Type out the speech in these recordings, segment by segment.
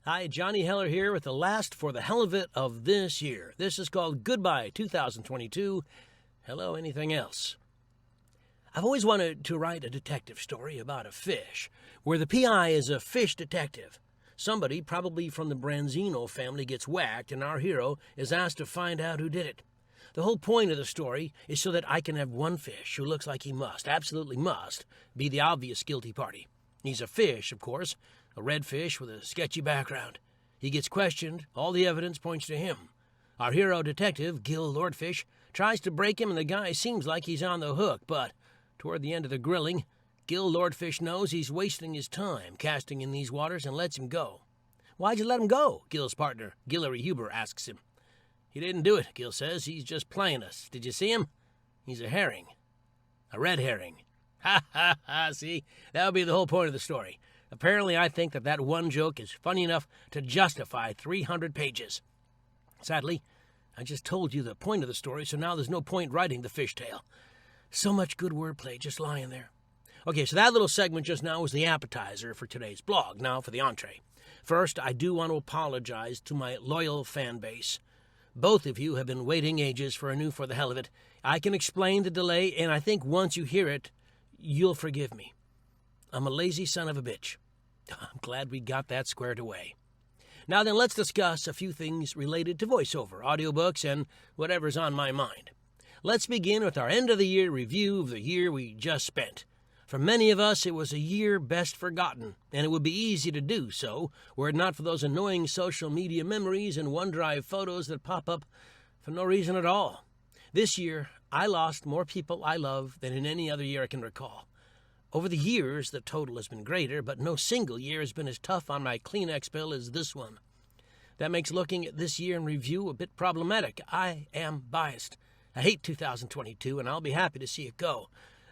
Hi, Johnny Heller here with the last for the hell of it of this year. This is called Goodbye 2022. Hello, anything else? I've always wanted to write a detective story about a fish, where the PI is a fish detective. Somebody, probably from the Branzino family, gets whacked, and our hero is asked to find out who did it. The whole point of the story is so that I can have one fish who looks like he must, absolutely must, be the obvious guilty party. He's a fish, of course, a red fish with a sketchy background. He gets questioned. All the evidence points to him. Our hero detective, Gil Lordfish, tries to break him, and the guy seems like he's on the hook, but toward the end of the grilling, Gil Lordfish knows he's wasting his time casting in these waters and lets him go. "Why'd you let him go?" Gil's partner, Guillory Huber, asks him. "He didn't do it," Gil says. "He's just playing us. Did you see him? He's a herring. A red herring." Ha ha ha, see? That would be the whole point of the story. Apparently, I think that one joke is funny enough to justify 300 pages. Sadly, I just told you the point of the story, so now there's no point writing the fishtail. So much good wordplay just lying there. Okay, so that little segment just now was the appetizer for today's blog. Now for the entree. First, I do want to apologize to my loyal fan base. Both of you have been waiting ages for a new For the Hell of It. I can explain the delay, and I think once you hear it, you'll forgive me. I'm a lazy son of a bitch. I'm glad we got that squared away. Now then, let's discuss a few things related to voiceover, audiobooks, and whatever's on my mind. Let's begin with our end-of-the-year review of the year we just spent. For many of us, it was a year best forgotten, and it would be easy to do so were it not for those annoying social media memories and OneDrive photos that pop up for no reason at all. This year, I lost more people I love than in any other year I can recall. Over the years, the total has been greater, but no single year has been as tough on my Kleenex bill as this one. That makes looking at this year in review a bit problematic. I am biased. I hate 2022, and I'll be happy to see it go.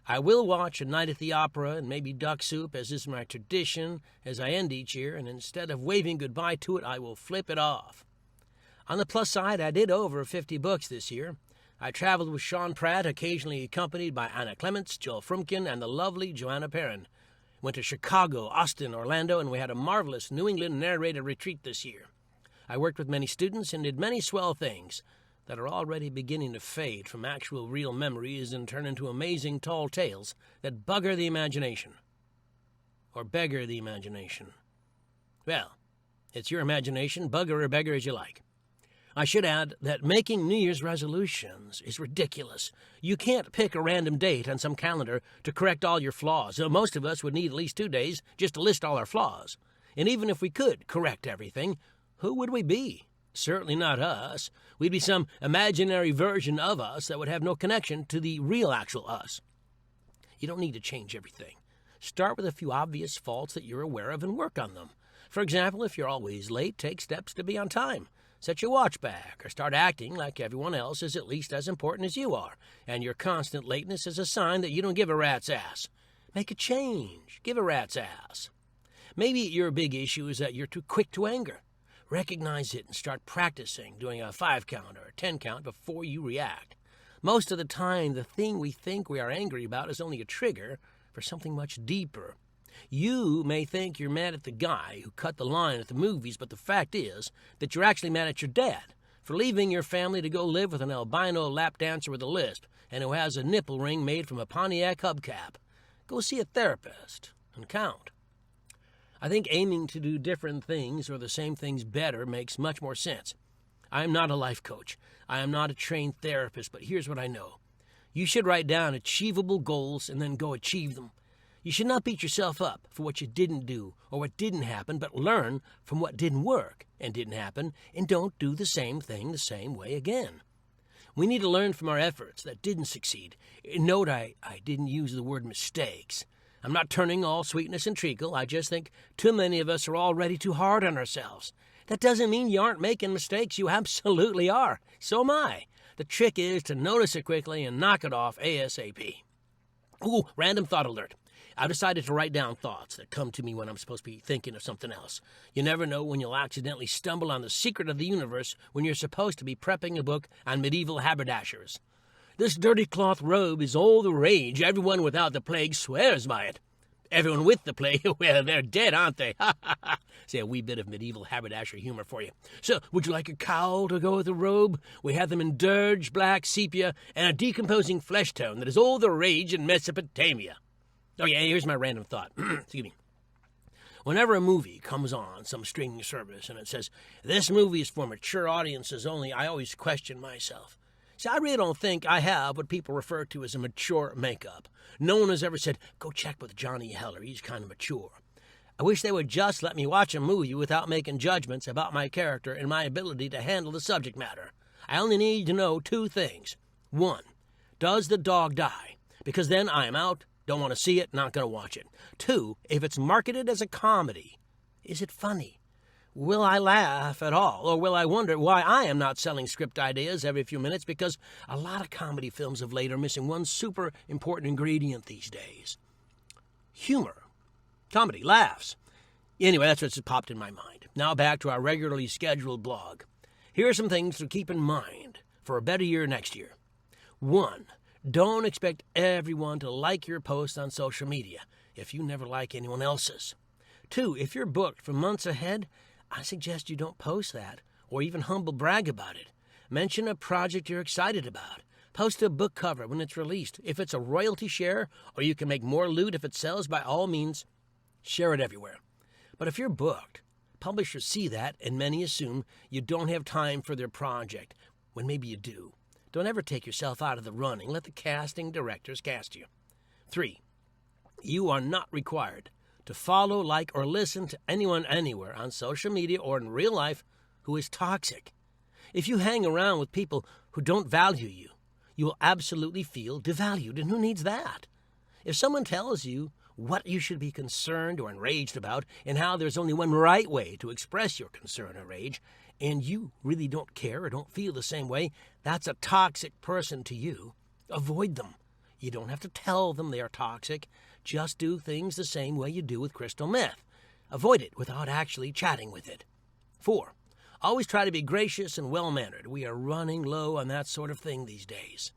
I will watch A Night at the Opera and maybe Duck Soup, as is my tradition, as I end each year, and instead of waving goodbye to it, I will flip it off. On the plus side, I did over 50 books this year. I traveled with Sean Pratt, occasionally accompanied by Anna Clements, Joel Frumkin, and the lovely Joanna Perrin. Went to Chicago, Austin, Orlando, and we had a marvelous New England narrated retreat this year. I worked with many students and did many swell things that are already beginning to fade from actual real memories and turn into amazing tall tales that bugger the imagination. Or beggar the imagination. Well, it's your imagination, bugger or beggar as you like. I should add that making New Year's resolutions is ridiculous. You can't pick a random date on some calendar to correct all your flaws. Most of us would need at least 2 days just to list all our flaws. And even if we could correct everything, who would we be? Certainly not us. We'd be some imaginary version of us that would have no connection to the real actual us. You don't need to change everything. Start with a few obvious faults that you're aware of and work on them. For example, if you're always late, take steps to be on time. Set your watch back, or start acting like everyone else is at least as important as you are, and your constant lateness is a sign that you don't give a rat's ass. Make a change. Give a rat's ass. Maybe your big issue is that you're too quick to anger. Recognize it and start practicing doing a 5 count or a 10 count before you react. Most of the time, the thing we think we are angry about is only a trigger for something much deeper. You may think you're mad at the guy who cut the line at the movies, but the fact is that you're actually mad at your dad for leaving your family to go live with an albino lap dancer with a lisp and who has a nipple ring made from a Pontiac hubcap. Go see a therapist and count. I think aiming to do different things or the same things better makes much more sense. I am not a life coach. I am not a trained therapist, but here's what I know. You should write down achievable goals and then go achieve them. You should not beat yourself up for what you didn't do or what didn't happen, but learn from what didn't work and didn't happen, and don't do the same thing the same way again. We need to learn from our efforts that didn't succeed. Note I didn't use the word mistakes. I'm not turning all sweetness and treacle. I just think too many of us are already too hard on ourselves. That doesn't mean you aren't making mistakes. You absolutely are. So am I. The trick is to notice it quickly and knock it off ASAP. Ooh, random thought alert. I've decided to write down thoughts that come to me when I'm supposed to be thinking of something else. You never know when you'll accidentally stumble on the secret of the universe when you're supposed to be prepping a book on medieval haberdashers. This dirty cloth robe is all the rage. Everyone without the plague swears by it. Everyone with the plague, well, they're dead, aren't they? See, a wee bit of medieval haberdashery humor for you. So, would you like a cowl to go with a robe? We have them in dirge, black, sepia, and a decomposing flesh tone that is all the rage in Mesopotamia. Oh, yeah, here's my random thought. Excuse me. Whenever a movie comes on some streaming service and it says, this movie is for mature audiences only, I always question myself. See, I really don't think I have what people refer to as a mature makeup. No one has ever said, go check with Johnny Heller, he's kind of mature. I wish they would just let me watch a movie without making judgments about my character and my ability to handle the subject matter. I only need to know two things. One, does the dog die? Because then I am out, don't want to see it, not going to watch it. Two, if it's marketed as a comedy, is it funny? Will I laugh at all, or will I wonder why I am not selling script ideas every few minutes? Because a lot of comedy films of late are missing one super important ingredient these days. Humor. Comedy. Laughs. Anyway, that's what's popped in my mind. Now back to our regularly scheduled blog. Here are some things to keep in mind for a better year next year. 1. Don't expect everyone to like your post on social media if you never like anyone else's. 2. If you're booked for months ahead, I suggest you don't post that or even humble brag about it. Mention a project you're excited about. Post a book cover when it's released. If it's a royalty share or you can make more loot if it sells, by all means, share it everywhere. But if you're booked, publishers see that and many assume you don't have time for their project when maybe you do. Don't ever take yourself out of the running. Let the casting directors cast you. 3. You are not required to follow, like, or listen to anyone anywhere on social media or in real life who is toxic. If you hang around with people who don't value you, you will absolutely feel devalued, and who needs that? If someone tells you what you should be concerned or enraged about and how there's only one right way to express your concern or rage, and you really don't care or don't feel the same way, that's a toxic person to you. Avoid them. You don't have to tell them they are toxic. Just do things the same way you do with crystal meth. Avoid it without actually chatting with it. 4. Always try to be gracious and well-mannered. We are running low on that sort of thing these days.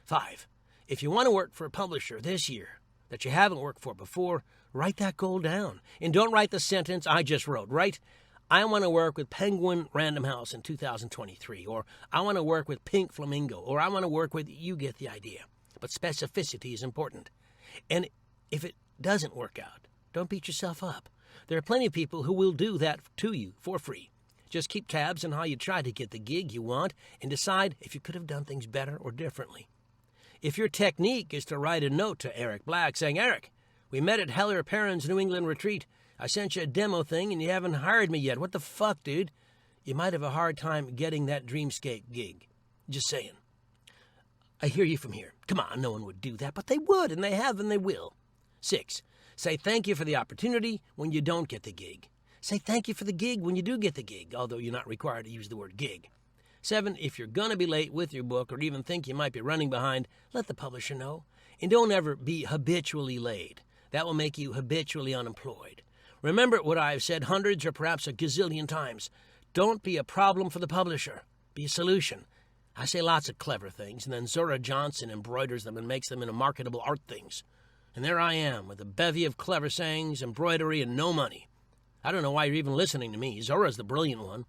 5. If you want to work for a publisher this year that you haven't worked for before, write that goal down. And don't write the sentence I just wrote. Write, I want to work with Penguin Random House in 2023, or I want to work with Pink Flamingo, or I want to work with, you get the idea. But specificity is important. And if it doesn't work out, don't beat yourself up. There are plenty of people who will do that to you for free. Just keep tabs on how you try to get the gig you want and decide if you could have done things better or differently. If your technique is to write a note to Eric Black saying, Eric, we met at Heller Perrin's New England retreat. I sent you a demo thing and you haven't hired me yet. What the fuck, dude? You might have a hard time getting that Dreamscape gig. Just saying. I hear you from here. Come on, no one would do that, but they would, and they have, and they will. 6. Say thank you for the opportunity when you don't get the gig. Say thank you for the gig when you do get the gig, although you're not required to use the word gig. 7. If you're going to be late with your book or even think you might be running behind, let the publisher know. And don't ever be habitually late. That will make you habitually unemployed. Remember what I've said hundreds or perhaps a gazillion times. Don't be a problem for the publisher. Be a solution. I say lots of clever things, and then Zora Johnson embroiders them and makes them into marketable art things. And there I am, with a bevy of clever sayings, embroidery, and no money. I don't know why you're even listening to me. Zora's the brilliant one.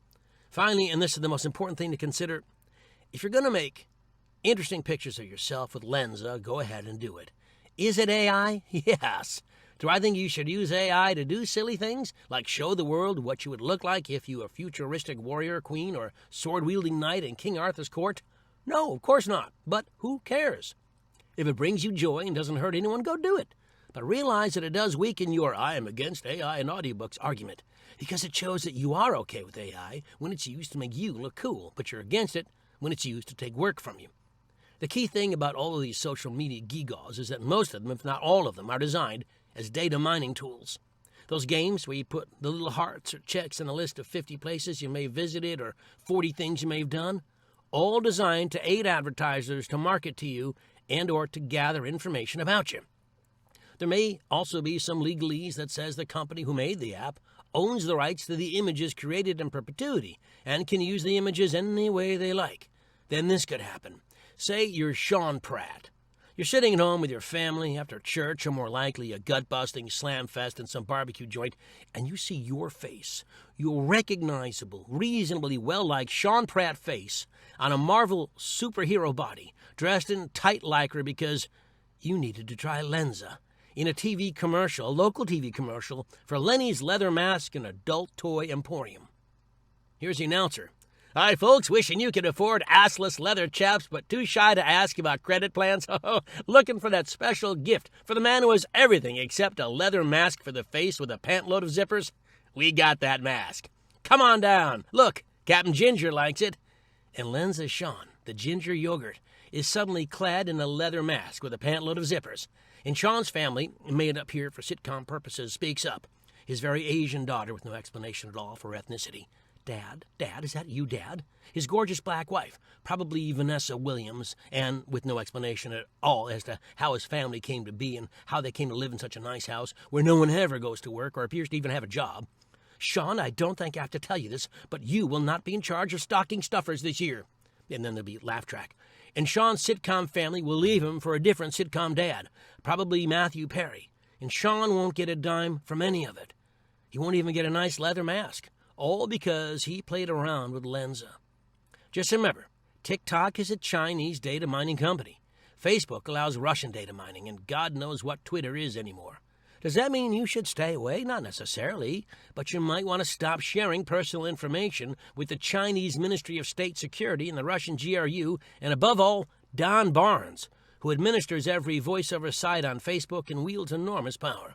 Finally, and this is the most important thing to consider, if you're going to make interesting pictures of yourself with Lensa, go ahead and do it. Is it AI? Yes. Do I think you should use AI to do silly things, like show the world what you would look like if you were a futuristic warrior, queen, or sword-wielding knight in King Arthur's court? No, of course not. But who cares? If it brings you joy and doesn't hurt anyone, go do it. But realize that it does weaken your I am against AI and audiobooks argument, because it shows that you are okay with AI when it's used to make you look cool, but you're against it when it's used to take work from you. The key thing about all of these social media gigaws is that most of them, if not all of them, are designed as data mining tools. Those games where you put the little hearts or checks in a list of 50 places you may have visited or 40 things you may have done, all designed to aid advertisers to market to you and or to gather information about you. There may also be some legalese that says the company who made the app owns the rights to the images created in perpetuity and can use the images any way they like. Then this could happen. Say you're Sean Pratt. You're sitting at home with your family after church, or more likely a gut-busting slam fest in some barbecue joint, and you see your face, your recognizable, reasonably well-liked Sean Pratt face on a Marvel superhero body, dressed in tight lycra because you needed to try Lenza in a TV commercial, a local TV commercial for Lenny's Leather Mask and Adult Toy Emporium. Here's the announcer. Hi, folks, wishing you could afford assless leather chaps, but too shy to ask about credit plans? Looking for that special gift for the man who has everything except a leather mask for the face with a pantload of zippers? We got that mask. Come on down. Look, Captain Ginger likes it. And Lenza Sean, the ginger yogurt, is suddenly clad in a leather mask with a pantload of zippers. And Sean's family, made up here for sitcom purposes, speaks up. His very Asian daughter with no explanation at all for ethnicity. Dad, is that you, Dad? His gorgeous black wife, probably Vanessa Williams, and with no explanation at all as to how his family came to be and how they came to live in such a nice house where no one ever goes to work or appears to even have a job. Sean, I don't think I have to tell you this, but you will not be in charge of stocking stuffers this year. And then there'll be a laugh track. And Sean's sitcom family will leave him for a different sitcom dad, probably Matthew Perry. And Sean won't get a dime from any of it. He won't even get a nice leather mask. All because he played around with Lenza. Just remember, TikTok is a Chinese data mining company. Facebook allows Russian data mining, and God knows what Twitter is anymore. Does that mean you should stay away? Not necessarily, but you might want to stop sharing personal information with the Chinese Ministry of State Security and the Russian GRU, and above all, Don Barnes, who administers every voiceover site on Facebook and wields enormous power.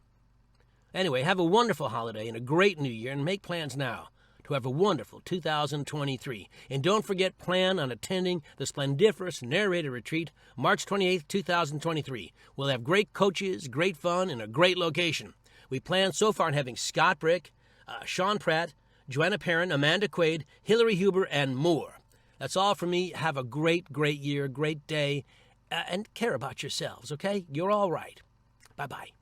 Anyway, have a wonderful holiday and a great new year, and make plans now to have a wonderful 2023. And don't forget, plan on attending the Splendiferous Narrator Retreat, March 28th, 2023. We'll have great coaches, great fun, and a great location. We plan so far on having Scott Brick, Sean Pratt, Joanna Perrin, Amanda Quaid, Hillary Huber, and more. That's all from me. Have a great year, great day, and care about yourselves, okay? You're all right. Bye-bye.